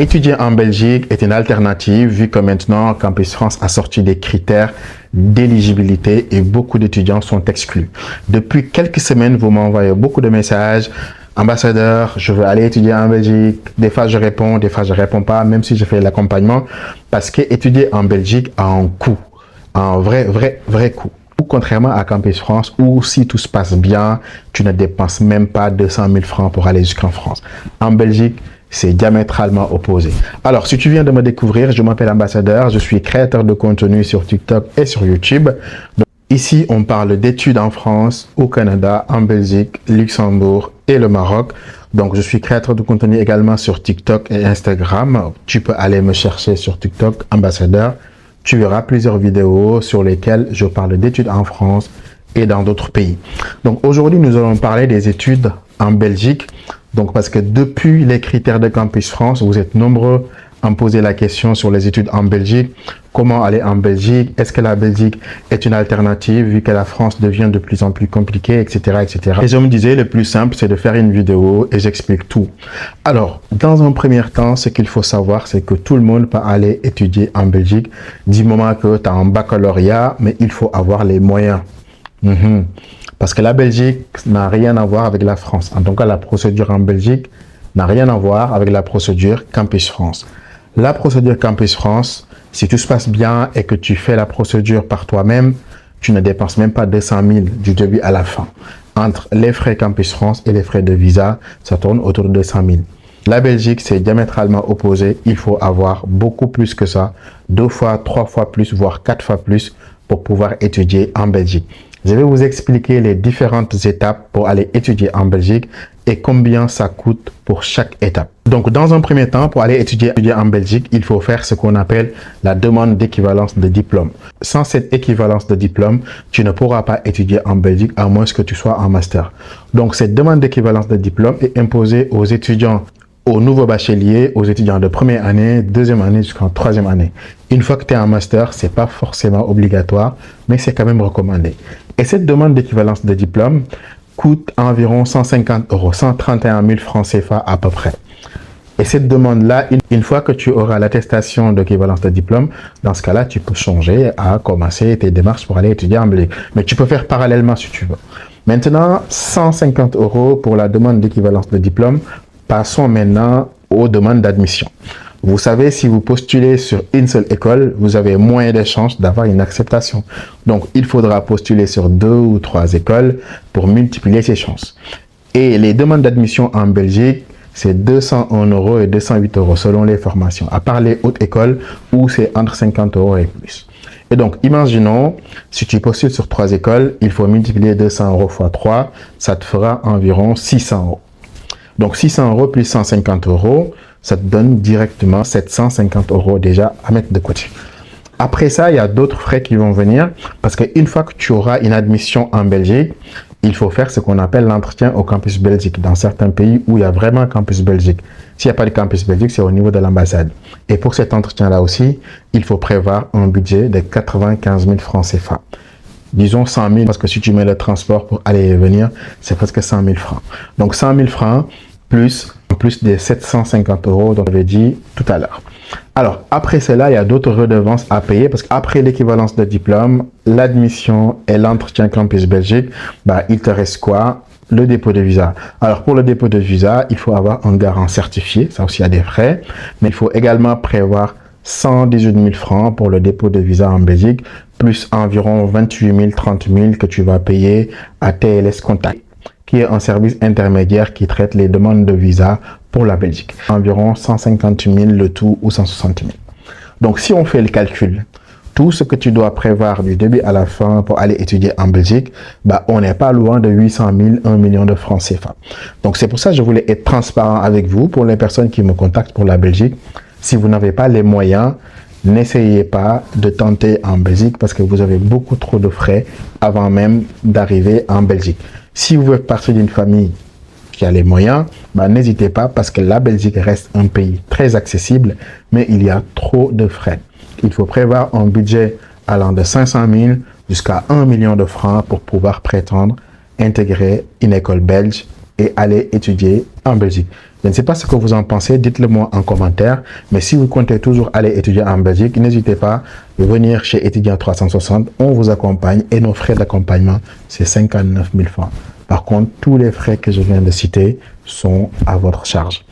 Étudier en Belgique est une alternative vu que maintenant Campus France a sorti des critères d'éligibilité et beaucoup d'étudiants sont exclus. Depuis quelques semaines, vous m'envoyez beaucoup de messages. Ambassadeur, je veux aller étudier en Belgique. Des fois, je réponds pas, même si je fais l'accompagnement. Parce que étudier en Belgique a un coût, un vrai coût. Contrairement à Campus France, où si tout se passe bien, tu ne dépenses même pas 200 000 francs pour aller jusqu'en France. En Belgique, c'est diamétralement opposé. Alors, si tu viens de me découvrir, je m'appelle Ambassadeur, je suis créateur de contenu sur TikTok et sur YouTube. Donc, ici, on parle d'études en France, au Canada, en Belgique, Luxembourg et le Maroc. Donc, je suis créateur de contenu également sur TikTok et Instagram. Tu peux aller me chercher sur TikTok, Ambassadeur. Tu verras plusieurs vidéos sur lesquelles je parle d'études en France et dans d'autres pays. Donc, aujourd'hui, nous allons parler des études en Belgique. Donc, parce que depuis les critères de Campus France, vous êtes nombreux à me poser la question sur les études en Belgique. Comment aller en Belgique? Est-ce que la Belgique est une alternative vu que la France devient de plus en plus compliquée, etc., etc. Et je me disais, le plus simple, c'est de faire une vidéo et j'explique tout. Alors, dans un premier temps, ce qu'il faut savoir, c'est que tout le monde peut aller étudier en Belgique du moment que tu as un baccalauréat, mais il faut avoir les moyens. Parce que la Belgique n'a rien à voir avec la France. En tout cas, la procédure en Belgique n'a rien à voir avec la procédure Campus France. La procédure Campus France, si tout se passe bien et que tu fais la procédure par toi-même, tu ne dépenses même pas 200 000 du début à la fin. Entre les frais Campus France et les frais de visa, ça tourne autour de 200 000. La Belgique, c'est diamétralement opposé. Il faut avoir beaucoup plus que ça, 2 fois, 3 fois plus, voire 4 fois plus pour pouvoir étudier en Belgique. Je vais vous expliquer les différentes étapes pour aller étudier en Belgique et combien ça coûte pour chaque étape. Donc, dans un premier temps, pour aller étudier en Belgique, il faut faire ce qu'on appelle la demande d'équivalence de diplôme. Sans cette équivalence de diplôme, tu ne pourras pas étudier en Belgique à moins que tu sois en master. Donc, cette demande d'équivalence de diplôme est imposée aux étudiants, aux nouveaux bacheliers, aux étudiants de première année, deuxième année jusqu'en troisième année. Une fois que tu es en master, c'est pas forcément obligatoire, mais c'est quand même recommandé. Et cette demande d'équivalence de diplôme coûte environ 150 €, 131 000 francs CFA à peu près. Et cette demande-là, une fois que tu auras l'attestation d'équivalence de diplôme, dans ce cas-là, tu peux changer à commencer tes démarches pour aller étudier en Belgique. Mais tu peux faire parallèlement si tu veux. Maintenant, 150 € pour la demande d'équivalence de diplôme. Passons maintenant aux demandes d'admission. Vous savez, si vous postulez sur une seule école, vous avez moins de chances d'avoir une acceptation. Donc, il faudra postuler sur 2 ou 3 écoles pour multiplier ses chances. Et les demandes d'admission en Belgique, c'est 201 € et 208 € selon les formations, à part les hautes écoles où c'est entre 50 € et plus. Et donc, imaginons, si tu postules sur 3 écoles, il faut multiplier 200 € fois 3, ça te fera environ 600 €. Donc, 600 € plus 150 €, ça te donne directement 750 € déjà à mettre de côté. Après ça, il y a d'autres frais qui vont venir parce qu'une fois que tu auras une admission en Belgique, il faut faire ce qu'on appelle l'entretien au campus Belgique dans certains pays où il y a vraiment un campus Belgique. S'il n'y a pas de campus Belgique, c'est au niveau de l'ambassade. Et pour cet entretien-là aussi, il faut prévoir un budget de 95 000 francs CFA. Disons 100 000 parce que si tu mets le transport pour aller et venir, c'est presque 100 000 francs. Donc 100 000 francs en plus des 750 € dont j'avais dit tout à l'heure. Alors, après cela, il y a d'autres redevances à payer parce qu'après l'équivalence de diplôme, l'admission et l'entretien campus Belgique, il te reste quoi? Le dépôt de visa. Alors, pour le dépôt de visa, il faut avoir un garant certifié. Ça aussi, il y a des frais. Mais il faut également prévoir 118 000 francs pour le dépôt de visa en Belgique, plus environ 28 000, 30 000 que tu vas payer à TLS Contact, qui est un service intermédiaire qui traite les demandes de visa pour la Belgique. Environ 150 000 le tout ou 160 000. Donc, si on fait le calcul, tout ce que tu dois prévoir du début à la fin pour aller étudier en Belgique, on n'est pas loin de 800 000, 1 million de francs CFA. Donc, c'est pour ça que je voulais être transparent avec vous pour les personnes qui me contactent pour la Belgique. Si vous n'avez pas les moyens, n'essayez pas de tenter en Belgique parce que vous avez beaucoup trop de frais avant même d'arriver en Belgique. Si vous faites partie d'une famille qui a les moyens, n'hésitez pas parce que la Belgique reste un pays très accessible, mais il y a trop de frais. Il faut prévoir un budget allant de 500 000 jusqu'à 1 million de francs pour pouvoir prétendre intégrer une école belge et aller étudier en Belgique. Je ne sais pas ce que vous en pensez, dites-le moi en commentaire. Mais si vous comptez toujours aller étudier en Belgique, n'hésitez pas à venir chez Étudiant 360. On vous accompagne et nos frais d'accompagnement, c'est 59 000 francs. Par contre, tous les frais que je viens de citer sont à votre charge.